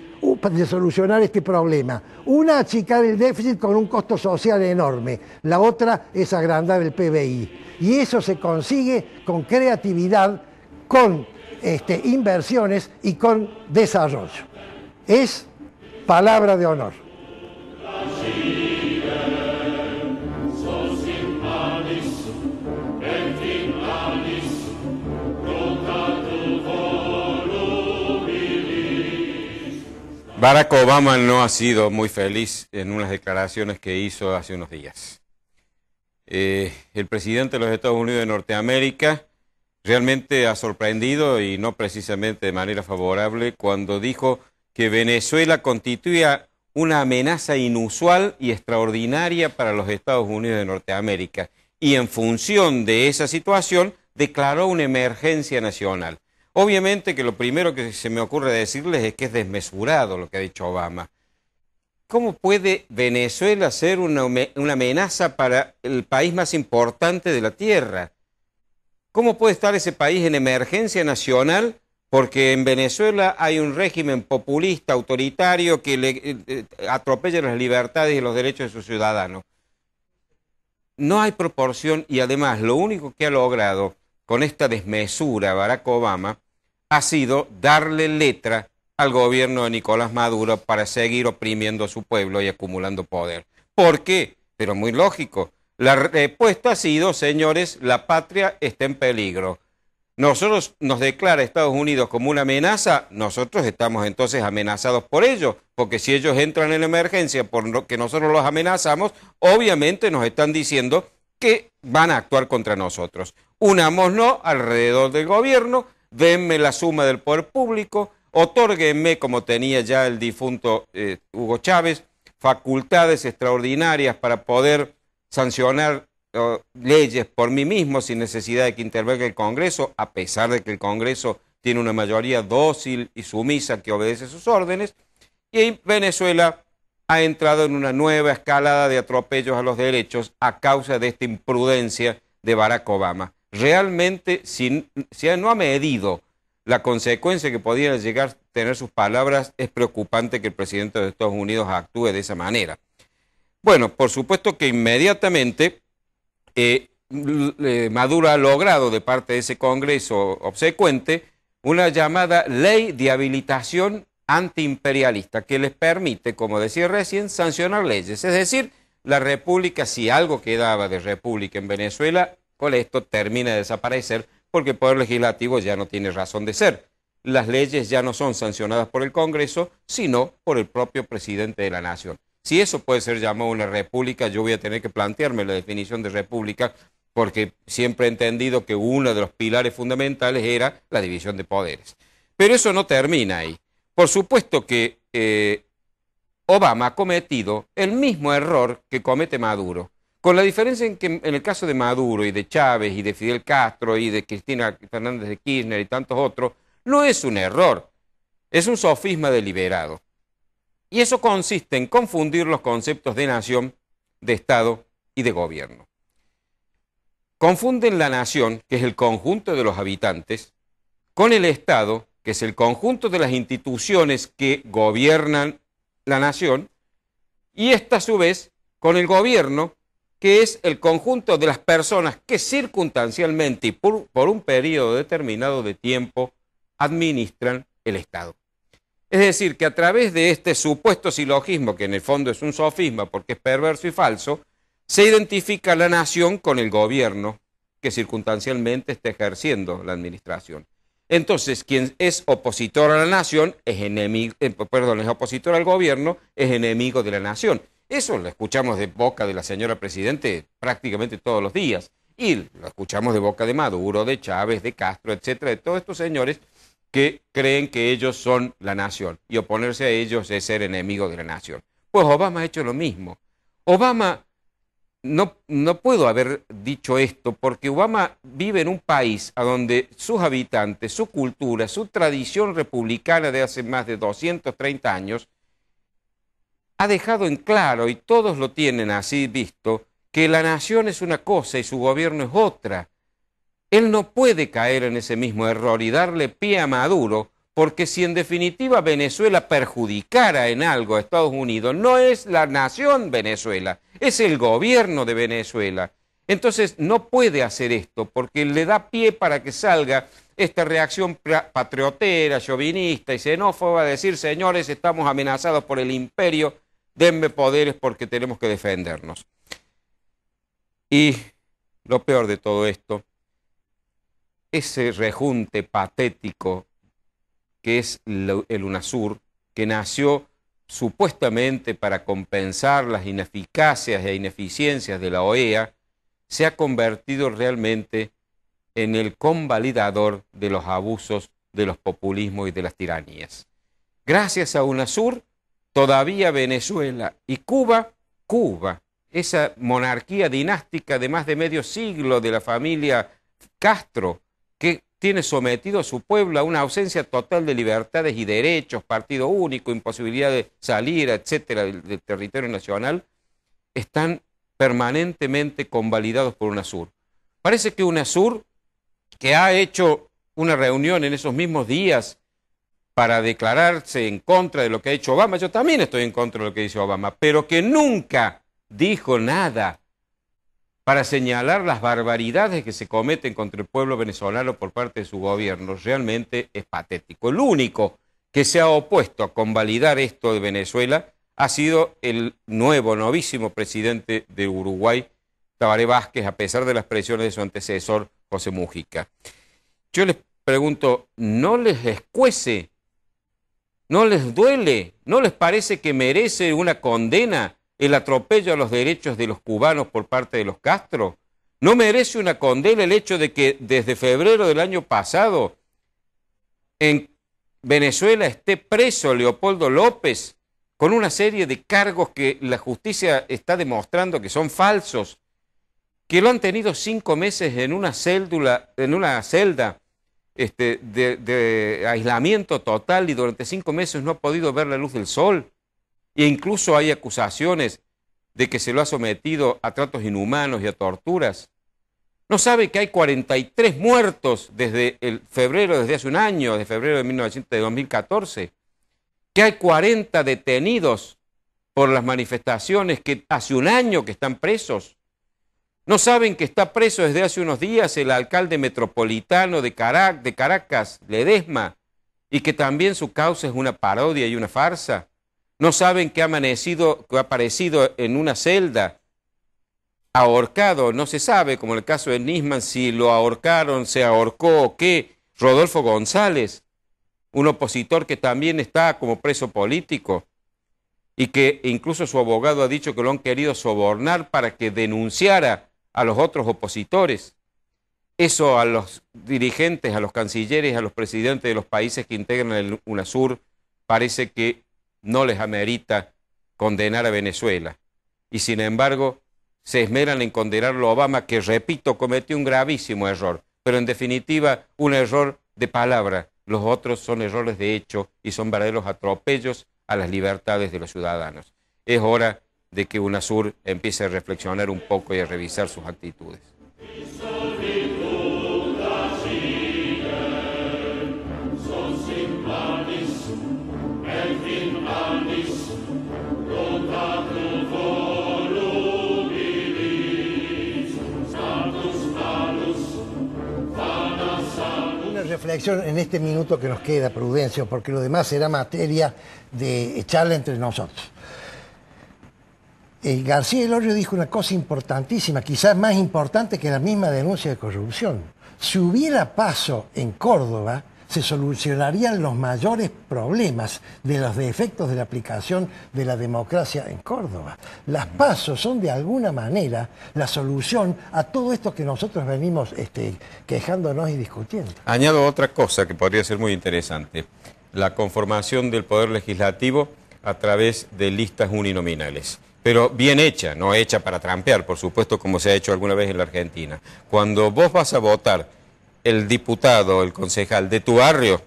de solucionar este problema. Una, achicar el déficit con un costo social enorme. La otra es agrandar el PBI. Y eso se consigue con creatividad, con inversiones y con desarrollo. Es palabra de honor. Barack Obama no ha sido muy feliz en unas declaraciones que hizo hace unos días. El presidente de los Estados Unidos de Norteamérica realmente ha sorprendido, y no precisamente de manera favorable, cuando dijo que Venezuela constituía una amenaza inusual y extraordinaria para los Estados Unidos de Norteamérica, y en función de esa situación declaró una emergencia nacional. Obviamente que lo primero que se me ocurre decirles es que es desmesurado lo que ha dicho Obama. ¿Cómo puede Venezuela ser una amenaza para el país más importante de la Tierra? ¿Cómo puede estar ese país en emergencia nacional porque en Venezuela hay un régimen populista, autoritario, que le atropella las libertades y los derechos de sus ciudadanos? No hay proporción, y además lo único que ha logrado con esta desmesura Barack Obama ha sido darle letra al gobierno de Nicolás Maduro para seguir oprimiendo a su pueblo y acumulando poder. ¿Por qué? Pero muy lógico. La respuesta ha sido: señores, la patria está en peligro. Nosotros nos declara Estados Unidos como una amenaza, nosotros estamos entonces amenazados por ellos, porque si ellos entran en emergencia por que nosotros los amenazamos, obviamente nos están diciendo que van a actuar contra nosotros. Unámonos alrededor del gobierno, denme la suma del poder público, otórguenme, como tenía ya el difunto Hugo Chávez, facultades extraordinarias para poder sancionar leyes por mí mismo sin necesidad de que intervenga el Congreso, a pesar de que el Congreso tiene una mayoría dócil y sumisa que obedece sus órdenes. Y Venezuela ha entrado en una nueva escalada de atropellos a los derechos a causa de esta imprudencia de Barack Obama. Realmente, si no ha medido la consecuencia que podían llegar a tener sus palabras, es preocupante que el presidente de Estados Unidos actúe de esa manera. Bueno, por supuesto que inmediatamente Maduro ha logrado de parte de ese Congreso obsecuente una llamada ley de habilitación antiimperialista que les permite, como decía recién, sancionar leyes. Es decir, la república, si algo quedaba de república en Venezuela, con esto termina de desaparecer porque el Poder Legislativo ya no tiene razón de ser. Las leyes ya no son sancionadas por el Congreso, sino por el propio presidente de la Nación. Si eso puede ser llamado una república, yo voy a tener que plantearme la definición de república, porque siempre he entendido que uno de los pilares fundamentales era la división de poderes. Pero eso no termina ahí. Por supuesto que Obama ha cometido el mismo error que comete Maduro, con la diferencia en que en el caso de Maduro y de Chávez y de Fidel Castro y de Cristina Fernández de Kirchner y tantos otros, no es un error, es un sofisma deliberado. Y eso consiste en confundir los conceptos de nación, de Estado y de gobierno. Confunden la nación, que es el conjunto de los habitantes, con el Estado, que es el conjunto de las instituciones que gobiernan la nación, y esta a su vez con el gobierno, que es el conjunto de las personas que circunstancialmente y por un periodo determinado de tiempo administran el Estado. Es decir, que a través de este supuesto silogismo, que en el fondo es un sofisma porque es perverso y falso, se identifica la nación con el gobierno que circunstancialmente está ejerciendo la administración. Entonces, quien es opositor a la nación es enemigo, es opositor al gobierno, es enemigo de la nación. Eso lo escuchamos de boca de la señora Presidente prácticamente todos los días. Y lo escuchamos de boca de Maduro, de Chávez, de Castro, etcétera, de todos estos señores que creen que ellos son la nación. Y oponerse a ellos es ser enemigo de la nación. Pues Obama ha hecho lo mismo. Obama, no puedo haber dicho esto porque Obama vive en un país a donde sus habitantes, su cultura, su tradición republicana de hace más de 230 años, ha dejado en claro, y todos lo tienen así visto, que la nación es una cosa y su gobierno es otra. Él no puede caer en ese mismo error y darle pie a Maduro, porque si en definitiva Venezuela perjudicara en algo a Estados Unidos, no es la nación Venezuela, es el gobierno de Venezuela. Entonces no puede hacer esto, porque le da pie para que salga esta reacción patriotera, chauvinista y xenófoba, de decir, señores, estamos amenazados por el imperio, denme poderes porque tenemos que defendernos. Y lo peor de todo esto, ese rejunte patético que es el UNASUR, que nació supuestamente para compensar las ineficacias e ineficiencias de la OEA, se ha convertido realmente en el convalidador de los abusos, de los populismos y de las tiranías. Gracias a UNASUR, todavía Venezuela y Cuba, esa monarquía dinástica de más de medio siglo de la familia Castro, que tiene sometido a su pueblo a una ausencia total de libertades y derechos, partido único, imposibilidad de salir, etcétera, del territorio nacional, están permanentemente convalidados por UNASUR. Parece que UNASUR, que ha hecho una reunión en esos mismos días para declararse en contra de lo que ha hecho Obama, yo también estoy en contra de lo que dice Obama, pero que nunca dijo nada para señalar las barbaridades que se cometen contra el pueblo venezolano por parte de su gobierno, realmente es patético. El único que se ha opuesto a convalidar esto de Venezuela ha sido el novísimo presidente de Uruguay, Tabaré Vázquez, a pesar de las presiones de su antecesor, José Mujica. Yo les pregunto, ¿no les escuece? ¿No les duele? ¿No les parece que merece una condena el atropello a los derechos de los cubanos por parte de los Castro? ¿No merece una condena el hecho de que desde febrero del año pasado en Venezuela esté preso Leopoldo López con una serie de cargos que la justicia está demostrando que son falsos, que lo han tenido 5 meses en una celda de aislamiento total y durante 5 meses no ha podido ver la luz del sol? E incluso hay acusaciones de que se lo ha sometido a tratos inhumanos y a torturas. ¿No sabe que hay 43 muertos desde hace un año, de febrero de 2014? Que hay 40 detenidos por las manifestaciones que hace un año que están presos. ¿No saben que está preso desde hace unos días el alcalde metropolitano de Caracas, Ledesma, y que también su causa es una parodia y una farsa? ¿No saben que ha aparecido en una celda, ahorcado? No se sabe, como en el caso de Nisman, si lo ahorcaron, se ahorcó o qué. Rodolfo González, un opositor que también está como preso político y que incluso su abogado ha dicho que lo han querido sobornar para que denunciara a los otros opositores. Eso a los dirigentes, a los cancilleres, a los presidentes de los países que integran el UNASUR parece que no les amerita condenar a Venezuela. Y sin embargo, se esmeran en condenarlo a Obama, que, repito, cometió un gravísimo error, pero en definitiva un error de palabra. Los otros son errores de hecho y son verdaderos atropellos a las libertades de los ciudadanos. Es hora de que UNASUR empiece a reflexionar un poco y a revisar sus actitudes. Reflexión en este minuto que nos queda, Prudencio, porque lo demás será materia de charla entre nosotros. García Elorrio dijo una cosa importantísima, quizás más importante que la misma denuncia de corrupción. Si hubiera PASO en Córdoba, se solucionarían los mayores problemas de los defectos de la aplicación de la democracia en Córdoba. Las PASO son de alguna manera la solución a todo esto que nosotros venimos quejándonos y discutiendo. Añado otra cosa que podría ser muy interesante, la conformación del Poder Legislativo a través de listas uninominales. Pero bien hecha, no hecha para trampear, por supuesto, como se ha hecho alguna vez en la Argentina. Cuando vos vas a votar el diputado, el concejal de tu barrio,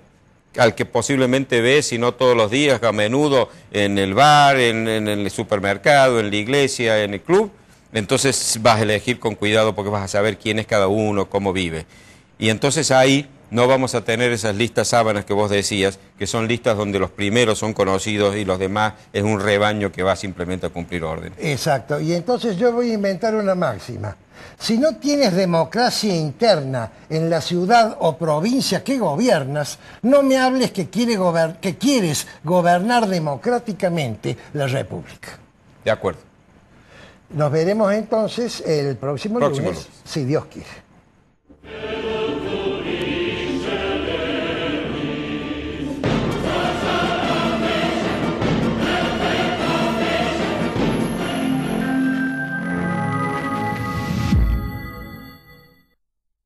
al que posiblemente ves, si no todos los días, a menudo en el bar, en el supermercado, en la iglesia, en el club, entonces vas a elegir con cuidado porque vas a saber quién es cada uno, cómo vive. Y entonces ahí no vamos a tener esas listas sábanas que vos decías, que son listas donde los primeros son conocidos y los demás es un rebaño que va simplemente a cumplir orden. Exacto, y entonces yo voy a inventar una máxima. Si no tienes democracia interna en la ciudad o provincia que gobiernas, no me hables que quieres gobernar democráticamente la República. De acuerdo. Nos veremos entonces el próximo lunes, si Dios quiere.